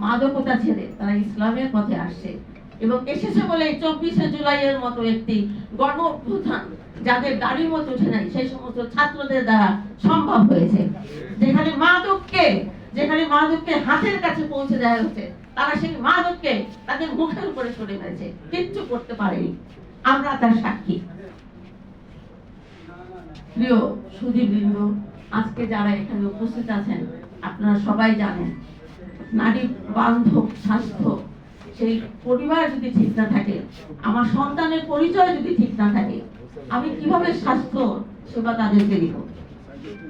মাদকতা ছেড়ে তারা ইসলামের পথে আসছে এবং এসেছে বলে 24শে জুলাইয়ের মতো একটি গণ অভ্যুত্থান যাদের গাড়ির মতো উঠে নাই সেই সমস্ত ছাত্রদের দ্বারা সম্ভব হয়েছে। যেখানে মাদককে হাতের কাছে পৌঁছে দেওয়া হচ্ছে, তারা সেই মাদককে তাদের মুখের উপরে সরে মেরেছে, কিচ্ছু করতে পারেনি। আমরা তার সাক্ষী। প্রিয় সুধীবৃন্দ, আজকে যারা এখানে উপস্থিত আছেন, আপনারা সবাই জানেন নারী বান্ধব স্বাস্থ্য, সেই পরিবার যদি ঠিক না থাকে, আমার সন্তানের পরিচয় যদি ঠিক না থাকে, আমি কিভাবে স্বাস্থ্য সেবা তাদেরকে দিব?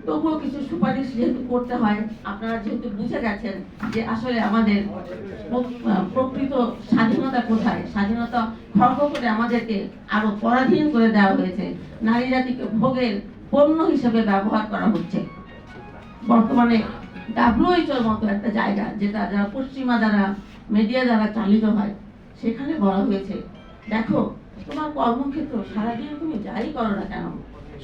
তবুও কিছু সুপারিশ যেহেতু করতে হয়, আপনারা যেহেতু বুঝে গেছেন যে আসলে আমাদের প্রকৃত স্বাধীনতা কোথায়, স্বাধীনতা খর্ব করে আমাদেরকে আরো পরাধীন করে দেওয়া হয়েছে, নারী জাতিকে ভোগের পণ্য হিসেবে ব্যবহার করা হচ্ছে। বর্তমানে WHO মতো একটা জায়গা, যেটা যারা পশ্চিমা দ্বারা মিডিয়া দ্বারা চালিত হয়, সেখানে বলা হয়েছে, দেখো তোমার কর্মক্ষেত্র সারাদিন তুমি যাই করো না কেন,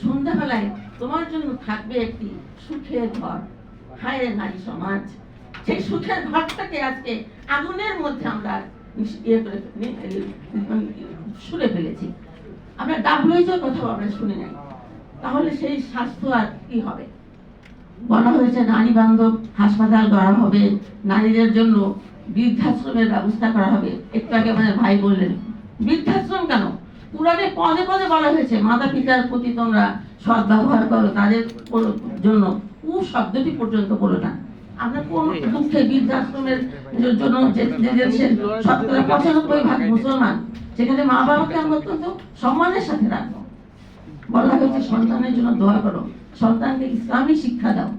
সন্ধ্যাবেলায় তোমার জন্য থাকবে একটি সুখের ঘর। হায় রে নারী সমাজ, সেই সুখের ঘরটাকে আজকে আগুনের মধ্যে আমরা ছুঁড়ে ফেলেছি। আমরা WHO কথাও আমরা শুনি নাই, তাহলে সেই স্বাস্থ্য আর কি হবে? বলা হয়েছে নারী বান্ধব হাসপাতাল গড়া হবে, নারীদের জন্য বৃদ্ধাশ্রমের ব্যবস্থা করা হবে। একটু আগে আমাদের ভাই বললেন বৃদ্ধাশ্রম কেন? পুরাণে পদে পদে বলা হয়েছে মাতা পিতার প্রতি তোমরা সৎ ব্যবহার করো, তাদের জন্য শব্দটি পর্যন্ত বলো না। আমরা কোন দুঃখে বৃদ্ধাশ্রমের জন্য যে দেশের 95% মুসলমান, সেখানে মা বাবাকে আমরা অত্যন্ত সম্মানের সাথে রাখবো। বলা হয়েছে সন্তানের জন্য দোয়া করো, সন্তানকে ইসলামী শিক্ষা দাও।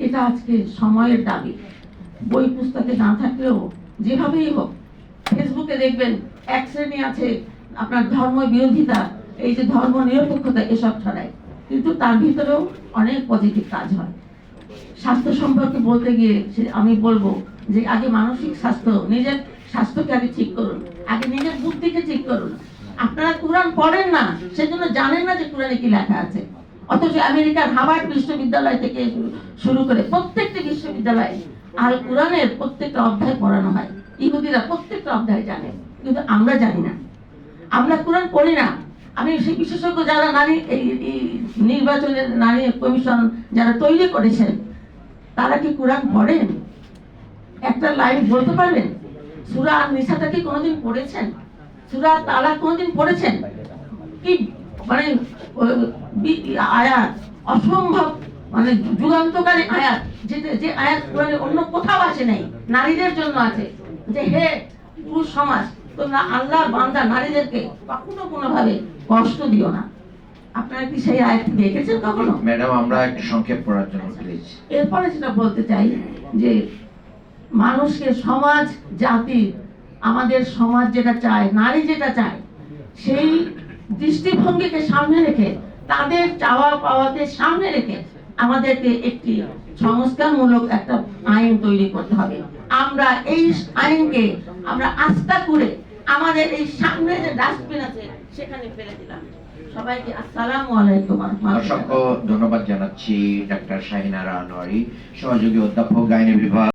এটা আজকে সময়ের দাবি। বই পুস্তকে না থাকলেও যেভাবেই হোক, ফেসবুকে দেখবেন এক শ্রেণী আছে আপনার ধর্ম বিরোধিতা, এই যে ধর্ম নিরপেক্ষতা, এসব ছড়ায়, কিন্তু তার ভিতরেও অনেক পজিটিভ কাজ হয়। স্বাস্থ্য সম্পর্কে বলতে গিয়ে আমি বলবো যে আগে মানসিক স্বাস্থ্য, নিজের স্বাস্থ্যকে আগে ঠিক করুন, আগে নিজের বুদ্ধিকে ঠিক করুন। আপনারা কোরআন পড়েন না, সেজন্য জানেন না যে কোরআনে কি লেখা আছে। অথচ আমেরিকার হার্ভার্ড বিশ্ববিদ্যালয় থেকে শুরু করে প্রত্যেকটি বিশ্ববিদ্যালয়ে আল কোরআনের প্রত্যেকটা অধ্যায় পড়ানো হয়। ইহুদিরা প্রত্যেকটা অধ্যায় জানে, কিন্তু আমরা জানি না, আমরা কোরআন পড়ি না। আমি সেই বিশেষজ্ঞ যারা নারী এই নির্বাচনের নারী কমিশন যারা তৈরি করেছেন, তারা কি কোরআন পড়েন? একটা লাইন বলতে পারবেন? সূরা নিসাটা কি কোনোদিন পড়েছেন? সূরা তালাক কোনোদিন পড়েছেন? কি মানে আয়াত, অসম্ভব মানে যুগান্তকারী আয়াত, যে আয়াত কোরআনে অন্য কোথাও আসে নাই, নারীদের জন্য আছে, যে হে পুরুষ সমাজ, তোমরা আল্লাহর বান্দা নারীদেরকে কখনো কোনোভাবে কষ্ট দিও না। আপনারা কি সেই আয়াত দেখেছেন কখনো? ম্যাডাম, আমরা একটু সংক্ষেপ করার জন্য প্লিজ। এরপরে যেটা বলতে চাই যে মানুষকে, সমাজ, জাতি, আমাদের সমাজ যেটা চায়, নারী যেটা চায়, সেই দৃষ্টিভঙ্গিকে সামনে রেখে, তাদের চাওয়া পাওয়াকে সামনে রেখে আমাদেরকে একটি সংস্কারমূলক একটা আইন তৈরি করতে হবে। আমরা এই আইনকে আমরা আস্থা করে আমাদের এই সামনে যে ডাস্টবিন আছে সেখানে ফেলে দিলাম। সবাইকে আসসালামু আলাইকুম। অসংখ্য ধন্যবাদ জানাচ্ছি ডাক্তার শাহিনা আনোয়ারি, সহযোগী অধ্যাপক, গাইনি বিভাগ।